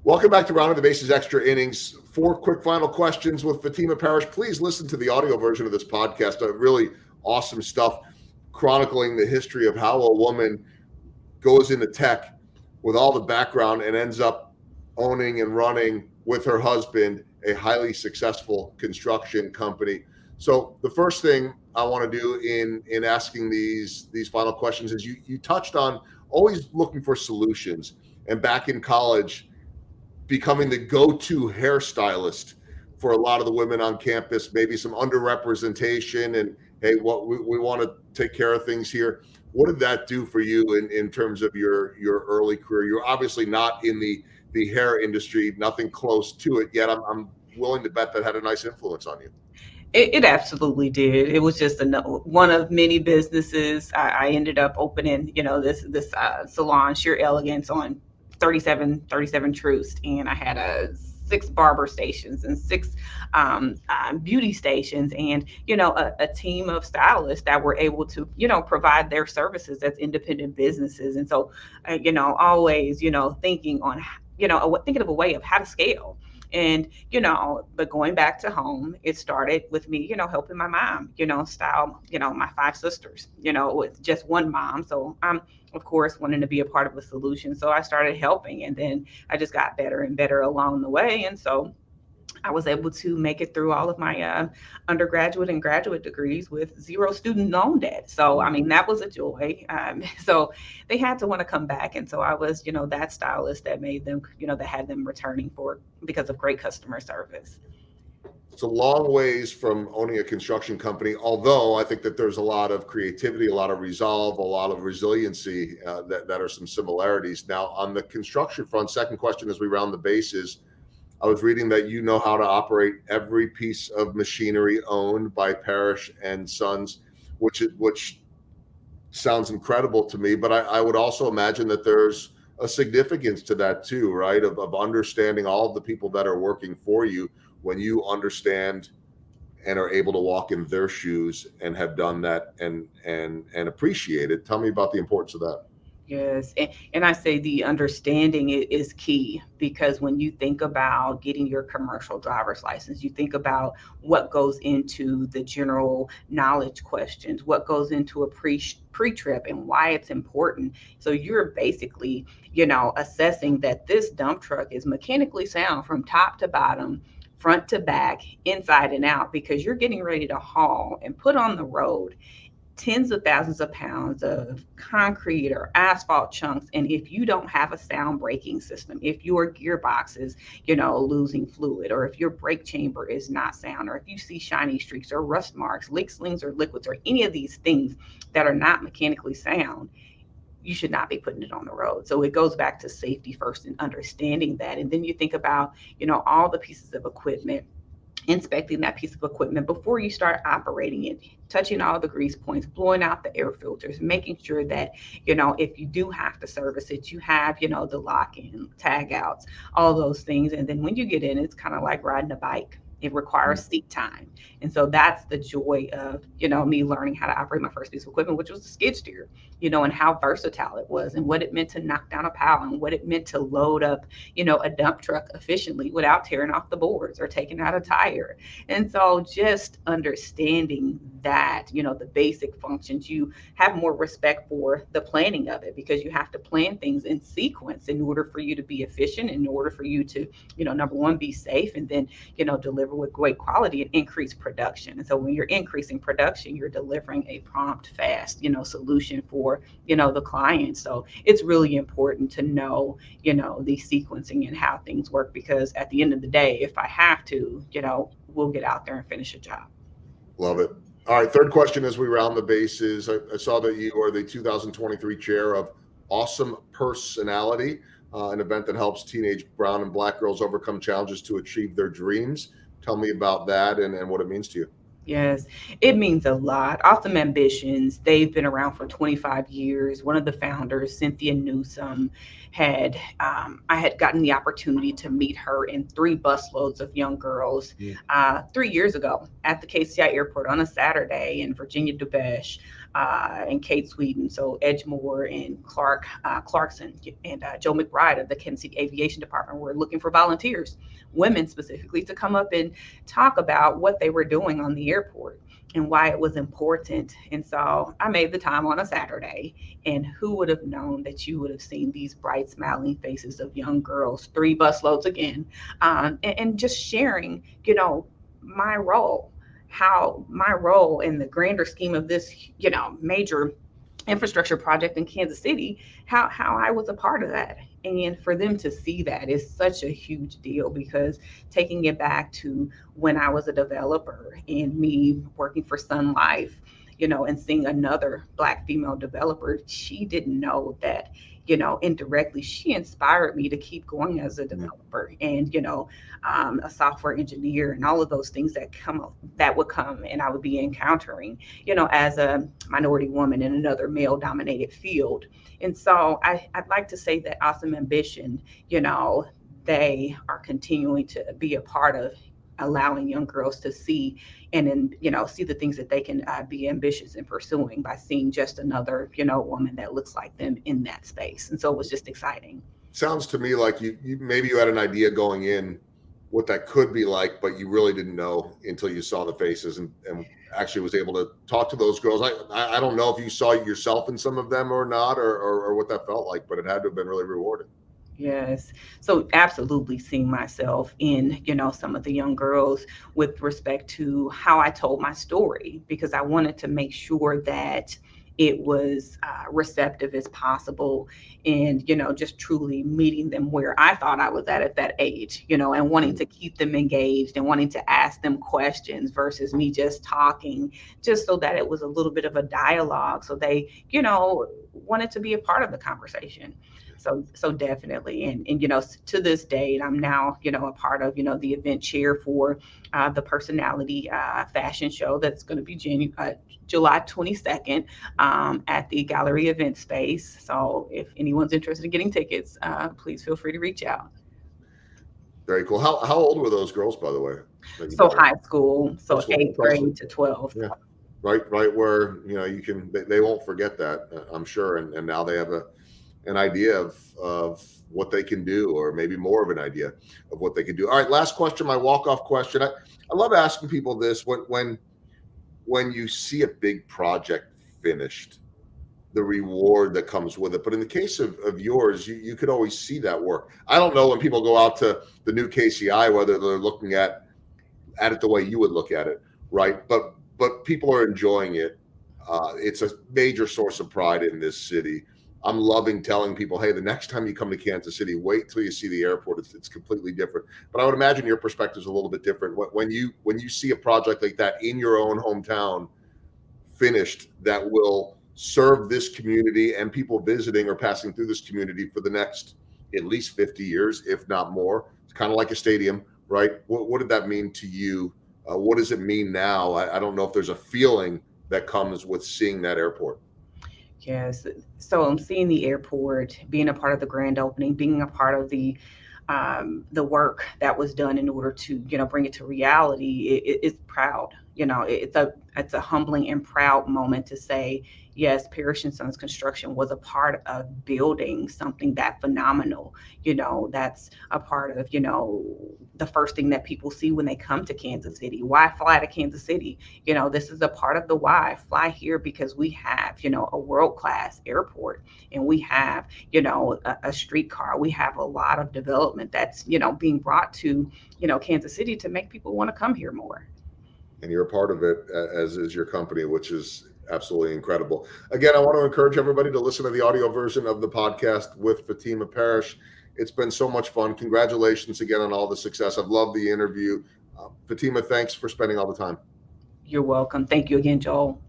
Welcome back to Round of the Bases Extra Innings. 4 quick final questions with Fahteema Parrish. Please listen to the audio version of this podcast. Really awesome stuff chronicling the history of how a woman goes into tech with all the background and ends up owning and running with her husband a highly successful construction company. So the first thing I want to do in asking these final questions is you touched on always looking for solutions, and back in college becoming the go-to hairstylist for a lot of the women on campus, maybe some underrepresentation, and hey, what we want to take care of things here. What did that do for you in terms of your early career? You're obviously not in the hair industry, nothing close to it yet. I'm willing to bet that had a nice influence on you. It absolutely did. It was just one of many businesses. I ended up opening, this salon, Sheer Elegance, on 37 Troost, and I had 6 barber stations and 6 beauty stations, and a team of stylists that were able to provide their services as independent businesses. And so always thinking on thinking of a way of how to scale. And but going back to home, it started with me helping my mom style my 5 sisters with just one mom. So I'm of course wanting to be a part of a solution, so I started helping, and then I just got better and better along the way. And so I was able to make it through all of my undergraduate and graduate degrees with 0 student loan debt. So, I mean, that was a joy. So they had to want to come back. And so I was, that stylist that made them, that had them returning because of great customer service. It's a long ways from owning a construction company, although I think that there's a lot of creativity, a lot of resolve, a lot of resiliency that are some similarities. Now, on the construction front, second question as we round the bases, I was reading that you know how to operate every piece of machinery owned by Parrish and Sons, which sounds incredible to me. But I would also imagine that there's a significance to that too, right? Of understanding all of the people that are working for you when you understand and are able to walk in their shoes and have done that and appreciate it. Tell me about the importance of that. Yes. And I say the understanding is key, because when you think about getting your commercial driver's license, you think about what goes into the general knowledge questions, what goes into a pre-trip, and why it's important. So you're basically, assessing that this dump truck is mechanically sound from top to bottom, front to back, inside and out, because you're getting ready to haul and put on the road tens of thousands of pounds of concrete or asphalt chunks. And if you don't have a sound braking system, if your gearbox is, losing fluid, or if your brake chamber is not sound, or if you see shiny streaks or rust marks, leak slings or liquids, or any of these things that are not mechanically sound, you should not be putting it on the road. So it goes back to safety first and understanding that. And then you think about, all the pieces of equipment, inspecting that piece of equipment before you start operating it, touching all the grease points, blowing out the air filters, making sure that, if you do have to service it, you have, the lock-in, tag outs, all those things. And then when you get in, it's kind of like riding a bike. It requires seat time. And so that's the joy of, me learning how to operate my first piece of equipment, which was the skid steer, and how versatile it was, and what it meant to knock down a pile, and what it meant to load up, a dump truck efficiently without tearing off the boards or taking out a tire. And so just understanding that, the basic functions, you have more respect for the planning of it, because you have to plan things in sequence in order for you to be efficient, in order for you to, number one, be safe, and then, deliver with great quality and increase production. And so when you're increasing production, you're delivering a prompt, fast, solution for, the client. So it's really important to know, the sequencing and how things work, because at the end of the day, if I have to, we'll get out there and finish a job. Love it. All right. Third question as we round the bases. I saw that you are the 2023 chair of Awesome Personality, an event that helps teenage brown and black girls overcome challenges to achieve their dreams. Tell me about that and what it means to you. Yes, it means a lot. Awesome Ambitions, they've been around for 25 years. One of the founders, Cynthia Newsome, I had gotten the opportunity to meet her and 3 busloads of young girls 3 years ago at the KCI airport on a Saturday in Virginia Beach. and Kate Sweden, so Edgemore and Clarkson, and Joe McBride of the Kansas City Aviation Department were looking for volunteers, women specifically, to come up and talk about what they were doing on the airport and why it was important. And so I made the time on a Saturday, and who would have known that you would have seen these bright, smiling faces of young girls, 3 busloads again, and just sharing, my role, how my role in the grander scheme of this, major infrastructure project in Kansas City, how I was a part of that. And for them to see that is such a huge deal, because taking it back to when I was a developer and me working for Sun Life, and seeing another Black female developer, she didn't know that, indirectly, she inspired me to keep going as a developer and, a software engineer, and all of those things that would come and I would be encountering, as a minority woman in another male dominated field. And so I'd like to say that Awesome Ambition, they are continuing to be a part of allowing young girls to see and then, see the things that they can be ambitious in pursuing by seeing just another, woman that looks like them in that space. And so it was just exciting. Sounds to me like you maybe you had an idea going in what that could be like, but you really didn't know until you saw the faces and actually was able to talk to those girls. I don't know if you saw yourself in some of them or not, or what that felt like, but it had to have been really rewarding. Yes. So absolutely seeing myself in, some of the young girls with respect to how I told my story, because I wanted to make sure that it was receptive as possible, and, just truly meeting them where I thought I was at that age, and wanting to keep them engaged and wanting to ask them questions versus me just talking, just so that it was a little bit of a dialogue. So they, wanted to be a part of the conversation. So definitely. And, to this date, I'm now, a part of, the event chair for the personality fashion show that's going to be July 22nd at the Gallery Event Space. So if anyone's interested in getting tickets, please feel free to reach out. Very cool. How old were those girls, by the way? So high school, so High school. 8th grade to 12th. Yeah. Right where, you can, they won't forget that, I'm sure. And now they have an idea of what they can do, or maybe more of an idea of what they can do. All right, last question, my walk-off question. I love asking people this. When you see a big project finished, the reward that comes with it. But in the case of yours, you could always see that work. I don't know when people go out to the new KCI, whether they're looking at it the way you would look at it, right? But people are enjoying it. It's a major source of pride in this city. I'm loving telling people, hey, the next time you come to Kansas City, wait till you see the airport. It's completely different. But I would imagine your perspective is a little bit different. When you see a project like that in your own hometown finished, that will serve this community and people visiting or passing through this community for the next at least 50 years, if not more. It's kind of like a stadium, right? What did that mean to you? What does it mean now? I don't know if there's a feeling that comes with seeing that airport. Yes. So I'm seeing the airport, being a part of the grand opening, being a part of the work that was done in order to, bring it to reality. It's proud. It's a humbling and proud moment to say, yes, Parrish & Sons Construction was a part of building something that phenomenal. That's a part of, the first thing that people see when they come to Kansas City. Why fly to Kansas City? This is a part of the why. Fly here because we have, a world-class airport, and we have, a streetcar. We have a lot of development that's, being brought to, Kansas City to make people want to come here more. And you're a part of it, as is your company, which is absolutely incredible. Again, I want to encourage everybody to listen to the audio version of the podcast with Fahteema Parrish. It's been so much fun. Congratulations again on all the success. I've loved the interview. Fahteema, thanks for spending all the time. You're welcome. Thank you again, Joel.